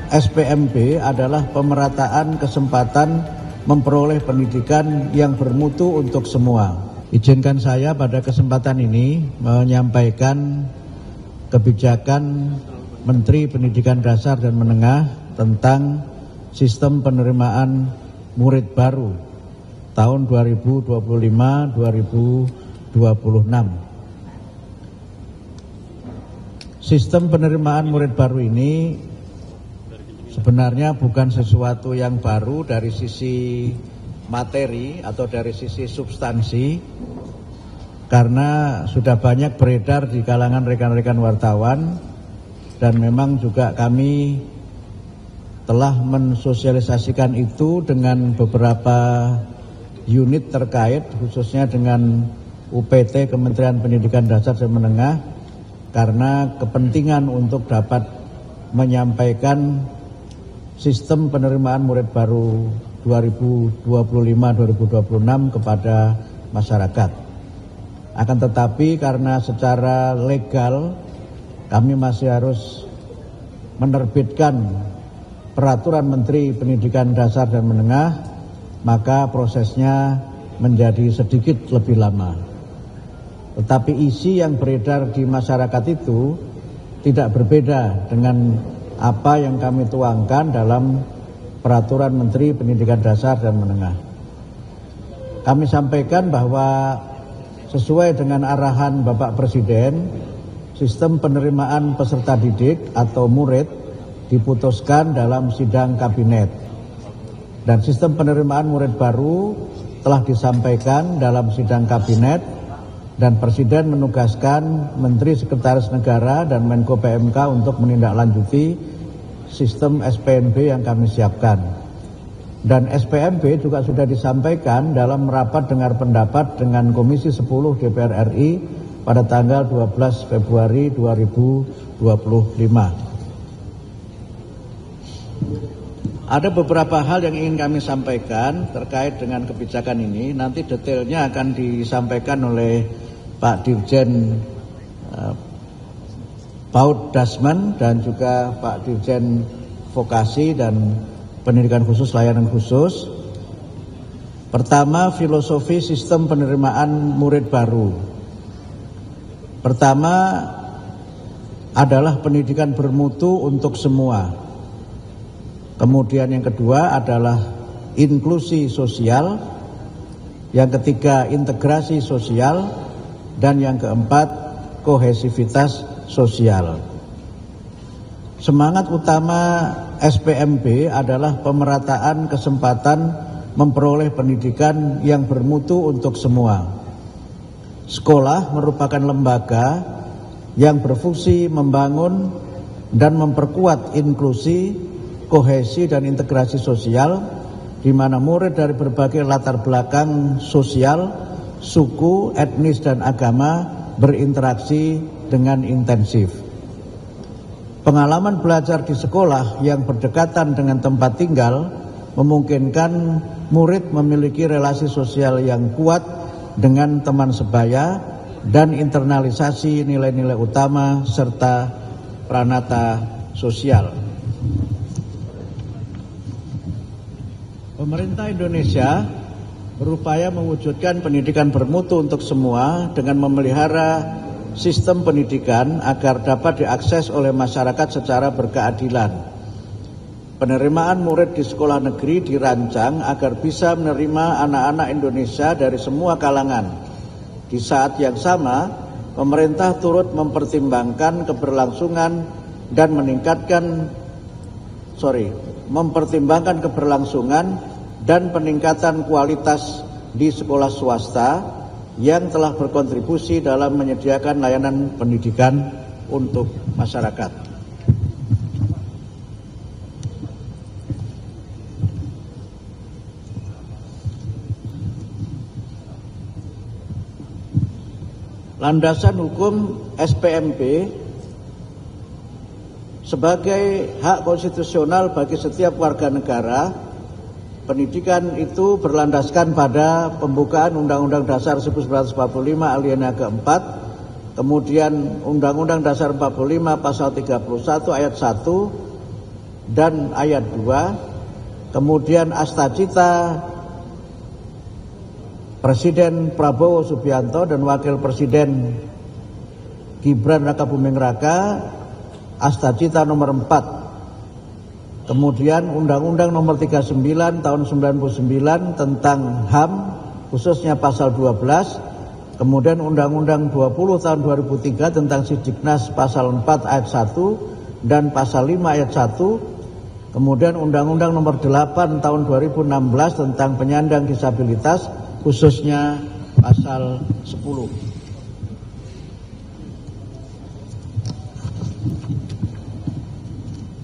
SPMB adalah pemerataan kesempatan memperoleh pendidikan yang bermutu untuk semua. Izinkan saya pada kesempatan ini menyampaikan kebijakan Menteri Pendidikan Dasar dan Menengah tentang sistem penerimaan murid baru tahun 2025-2026. Sistem penerimaan murid baru ini sebenarnya bukan sesuatu yang baru dari sisi materi atau dari sisi substansi, karena sudah banyak beredar di kalangan rekan-rekan wartawan dan memang juga kami telah mensosialisasikan itu dengan beberapa unit terkait, khususnya dengan UPT Kementerian Pendidikan Dasar dan Menengah, karena kepentingan untuk dapat menyampaikan sistem penerimaan murid baru 2025-2026 kepada masyarakat. Akan tetapi karena secara legal kami masih harus menerbitkan peraturan Menteri Pendidikan Dasar dan Menengah, maka prosesnya menjadi sedikit lebih lama. Tetapi isi yang beredar di masyarakat itu tidak berbeda dengan apa yang kami tuangkan dalam peraturan Menteri Pendidikan Dasar dan Menengah. Kami sampaikan bahwa sesuai dengan arahan Bapak Presiden, sistem penerimaan peserta didik atau murid diputuskan dalam sidang kabinet. Dan sistem penerimaan murid baru telah disampaikan dalam sidang kabinet, dan Presiden menugaskan Menteri Sekretaris Negara dan Menko PMK untuk menindaklanjuti sistem SPMB yang kami siapkan. Dan SPMB juga sudah disampaikan dalam rapat dengar pendapat dengan Komisi 10 DPR RI pada tanggal 12 Februari 2025. Ada beberapa hal yang ingin kami sampaikan terkait dengan kebijakan ini. Nanti detailnya akan disampaikan oleh Pak Dirjen PAUD Dasman dan juga Pak Dirjen Vokasi dan Pendidikan Khusus Layanan Khusus. Pertama, filosofi sistem penerimaan murid baru. Pertama adalah pendidikan bermutu untuk semua. Kemudian yang kedua adalah inklusi sosial. Yang ketiga, integrasi sosial. Dan yang keempat, kohesivitas sosial. Semangat utama SPMB adalah pemerataan kesempatan memperoleh pendidikan yang bermutu untuk semua. Sekolah merupakan lembaga yang berfungsi membangun dan memperkuat inklusi, kohesi dan integrasi sosial, di mana murid dari berbagai latar belakang sosial, suku, etnis dan agama berinteraksi dengan intensif. Pengalaman belajar di sekolah yang berdekatan dengan tempat tinggal memungkinkan murid memiliki relasi sosial yang kuat dengan teman sebaya dan internalisasi nilai-nilai utama serta pranata sosial. Pemerintah Indonesia berupaya mewujudkan pendidikan bermutu untuk semua dengan memelihara sistem pendidikan agar dapat diakses oleh masyarakat secara berkeadilan. Penerimaan murid di sekolah negeri dirancang agar bisa menerima anak-anak Indonesia dari semua kalangan. Di saat yang sama, pemerintah turut mempertimbangkan keberlangsungan dan peningkatan kualitas di sekolah swasta yang telah berkontribusi dalam menyediakan layanan pendidikan untuk masyarakat. Landasan hukum SPMB sebagai hak konstitusional bagi setiap warga negara. Pendidikan itu berlandaskan pada pembukaan Undang-Undang Dasar 1945 alinea keempat, kemudian Undang-Undang Dasar 45 pasal 31 ayat 1, dan ayat 2, kemudian Astacita Presiden Prabowo Subianto dan Wakil Presiden Gibran Rakabuming Raka, Astacita nomor 4. Kemudian Undang-Undang nomor 39 tahun 99 tentang HAM, khususnya pasal 12. Kemudian Undang-Undang 20 tahun 2003 tentang Sidiknas pasal 4 ayat 1 dan pasal 5 ayat 1. Kemudian Undang-Undang nomor 8 tahun 2016 tentang penyandang disabilitas, khususnya pasal 10.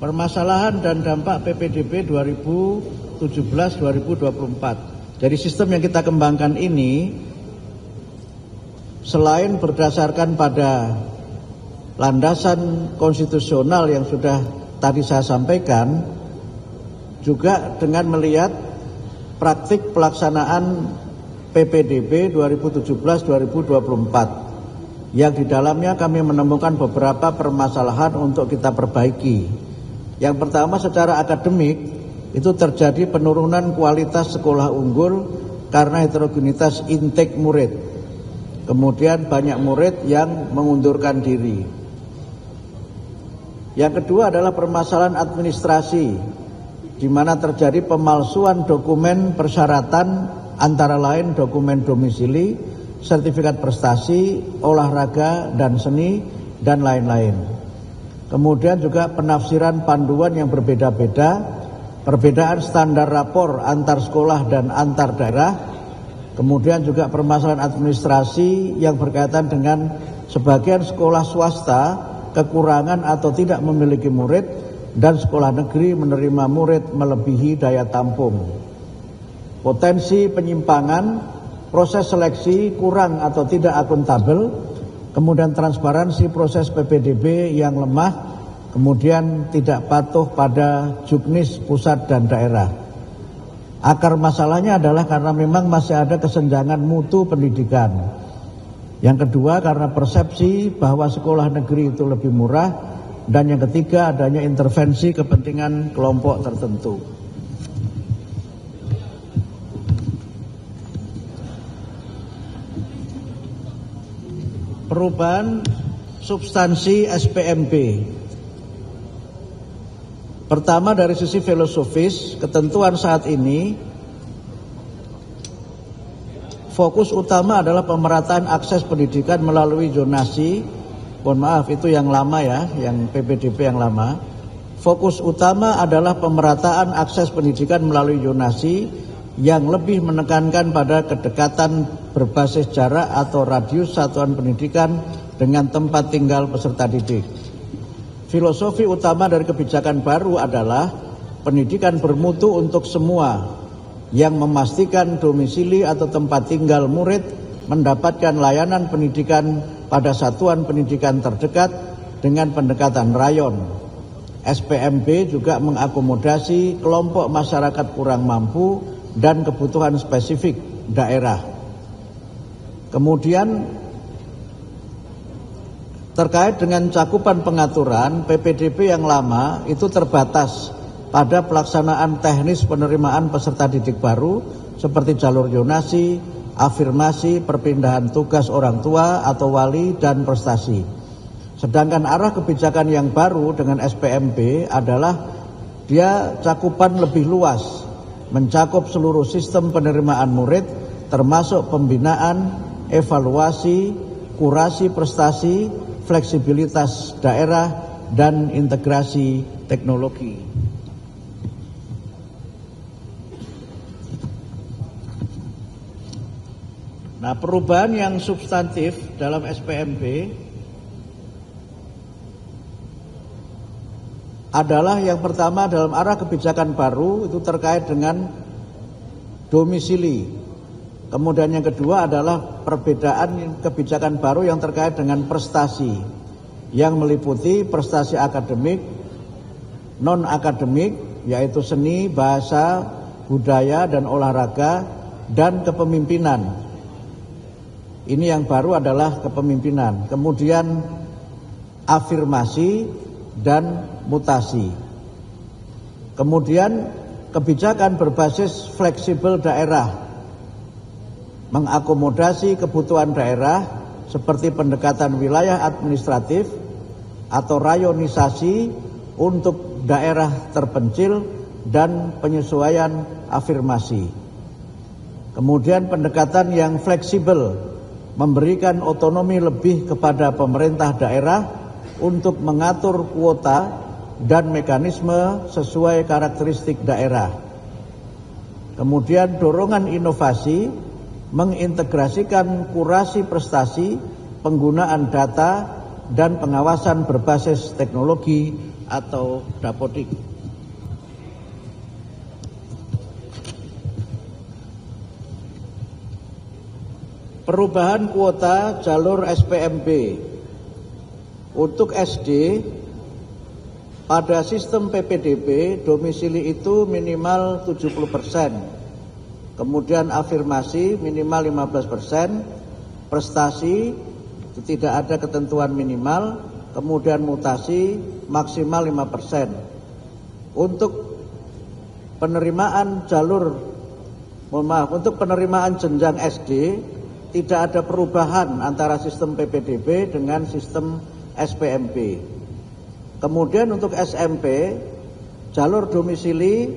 Permasalahan dan dampak PPDB 2017-2024. Dari sistem yang kita kembangkan ini, selain berdasarkan pada landasan konstitusional yang sudah tadi saya sampaikan, juga dengan melihat praktik pelaksanaan PPDB 2017-2024 yang di dalamnya kami menemukan beberapa permasalahan untuk kita perbaiki. Yang pertama, secara akademik itu terjadi penurunan kualitas sekolah unggul karena heterogenitas intake murid. Kemudian banyak murid yang mengundurkan diri. Yang kedua adalah permasalahan administrasi, di mana terjadi pemalsuan dokumen persyaratan, antara lain dokumen domisili, sertifikat prestasi, olahraga dan seni, dan lain-lain. Kemudian juga penafsiran panduan yang berbeda-beda, perbedaan standar rapor antar sekolah dan antar daerah. Kemudian juga permasalahan administrasi yang berkaitan dengan sebagian sekolah swasta kekurangan atau tidak memiliki murid dan sekolah negeri menerima murid melebihi daya tampung. Potensi penyimpangan, proses seleksi kurang atau tidak akuntabel, kemudian transparansi proses PPDB yang lemah, kemudian tidak patuh pada juknis pusat dan daerah. Akar masalahnya adalah karena memang masih ada kesenjangan mutu pendidikan. Yang kedua, karena persepsi bahwa sekolah negeri itu lebih murah. Dan yang ketiga, adanya intervensi kepentingan kelompok tertentu. Perubahan substansi SPMB. Pertama, dari sisi filosofis, ketentuan saat ini fokus utama adalah pemerataan akses pendidikan melalui zonasi. Mohon maaf, itu yang lama ya, yang PPDB yang lama. Fokus utama adalah pemerataan akses pendidikan melalui zonasi yang lebih menekankan pada kedekatan berbasis jarak atau radius satuan pendidikan dengan tempat tinggal peserta didik. Filosofi utama dari kebijakan baru adalah pendidikan bermutu untuk semua yang memastikan domisili atau tempat tinggal murid mendapatkan layanan pendidikan pada satuan pendidikan terdekat dengan pendekatan rayon. SPMB juga mengakomodasi kelompok masyarakat kurang mampu dan kebutuhan spesifik daerah. Kemudian terkait dengan cakupan pengaturan, PPDB yang lama itu terbatas pada pelaksanaan teknis penerimaan peserta didik baru seperti jalur zonasi, afirmasi, perpindahan tugas orang tua atau wali, dan prestasi. Sedangkan arah kebijakan yang baru dengan SPMB adalah dia cakupan lebih luas, mencakup seluruh sistem penerimaan murid termasuk pembinaan, evaluasi, kurasi prestasi, fleksibilitas daerah, dan integrasi teknologi. Nah, perubahan yang substantif dalam SPMB adalah yang pertama dalam arah kebijakan baru itu terkait dengan domisili. Kemudian yang kedua adalah perbedaan kebijakan baru yang terkait dengan prestasi yang meliputi prestasi akademik, non-akademik yaitu seni, bahasa, budaya, dan olahraga, dan kepemimpinan. Ini yang baru adalah kepemimpinan. Kemudian afirmasi dan mutasi. Kemudian kebijakan berbasis fleksibel daerah, mengakomodasi kebutuhan daerah seperti pendekatan wilayah administratif atau rayonisasi untuk daerah terpencil dan penyesuaian afirmasi. Kemudian pendekatan yang fleksibel, memberikan otonomi lebih kepada pemerintah daerah untuk mengatur kuota dan mekanisme sesuai karakteristik daerah. Kemudian dorongan inovasi, mengintegrasikan kurasi prestasi, penggunaan data, dan pengawasan berbasis teknologi atau dapodik. Perubahan kuota jalur SPMB untuk SD pada sistem PPDB domisili itu minimal 70%, kemudian afirmasi minimal 15%, prestasi tidak ada ketentuan minimal, kemudian mutasi maksimal 5%. Untuk penerimaan untuk penerimaan jenjang SD tidak ada perubahan antara sistem PPDB dengan sistem SPMB. Kemudian untuk SMP, jalur domisili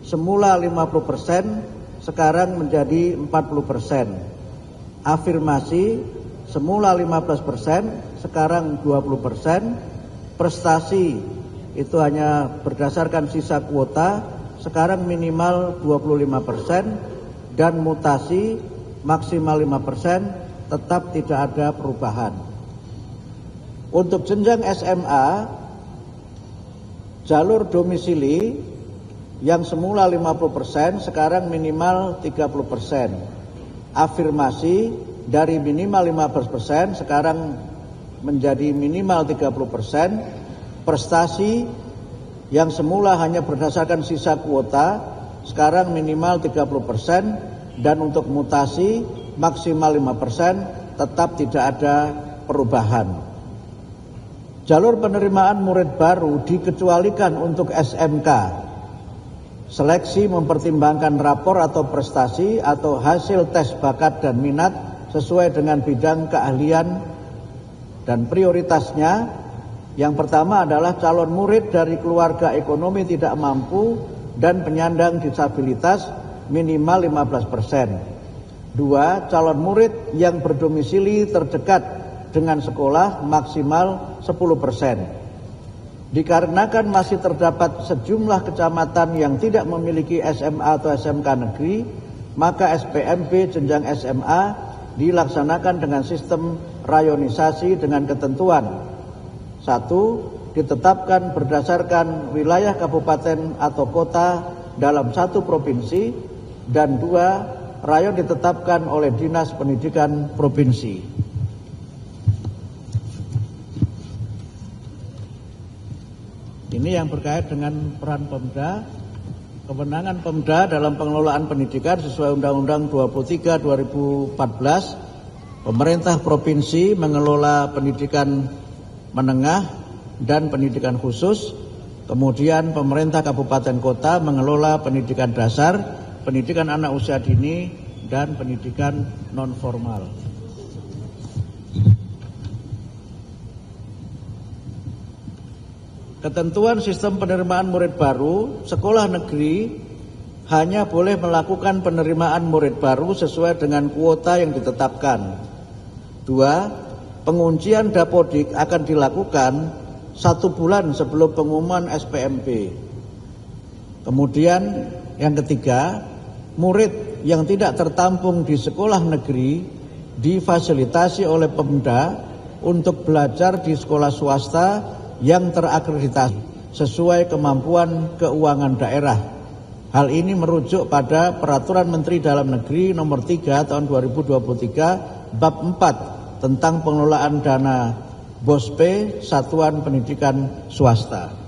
semula 50%, sekarang menjadi 40%. Afirmasi semula 15%, sekarang 20%. Prestasi itu hanya berdasarkan sisa kuota, sekarang minimal 25%. Dan mutasi maksimal 5%, tetap tidak ada perubahan. Untuk jenjang SMA, jalur domisili yang semula 50%, sekarang minimal 30%. Afirmasi dari minimal 15%, sekarang menjadi minimal 30%. Prestasi yang semula hanya berdasarkan sisa kuota, sekarang minimal 30%. Dan untuk mutasi maksimal 5%, tetap tidak ada perubahan. Jalur penerimaan murid baru dikecualikan untuk SMK. Seleksi mempertimbangkan rapor atau prestasi atau hasil tes bakat dan minat sesuai dengan bidang keahlian dan prioritasnya. Yang pertama adalah calon murid dari keluarga ekonomi tidak mampu dan penyandang disabilitas minimal 15%. 2. Calon murid yang berdomisili terdekat dengan sekolah maksimal 10%. Dikarenakan masih terdapat sejumlah kecamatan yang tidak memiliki SMA atau SMK negeri, maka SPMB jenjang SMA dilaksanakan dengan sistem rayonisasi dengan ketentuan: 1. Ditetapkan berdasarkan wilayah kabupaten atau kota dalam satu provinsi, dan 2. Rayon ditetapkan oleh Dinas Pendidikan Provinsi. Ini yang berkait dengan peran Pemda, kewenangan Pemda dalam pengelolaan pendidikan sesuai Undang-Undang 23/2014. Pemerintah provinsi mengelola pendidikan menengah dan pendidikan khusus. Kemudian pemerintah kabupaten kota mengelola pendidikan dasar, pendidikan anak usia dini, dan pendidikan non formal. Ketentuan sistem penerimaan murid baru, sekolah negeri hanya boleh melakukan penerimaan murid baru sesuai dengan kuota yang ditetapkan. 2. Penguncian dapodik akan dilakukan 1 bulan sebelum pengumuman SPMB. Kemudian yang ketiga, murid yang tidak tertampung di sekolah negeri difasilitasi oleh Pemda untuk belajar di sekolah swasta yang terakreditasi sesuai kemampuan keuangan daerah. Hal ini merujuk pada Peraturan Menteri Dalam Negeri Nomor 3 Tahun 2023 Bab 4 tentang pengelolaan dana BOSP Satuan Pendidikan Swasta.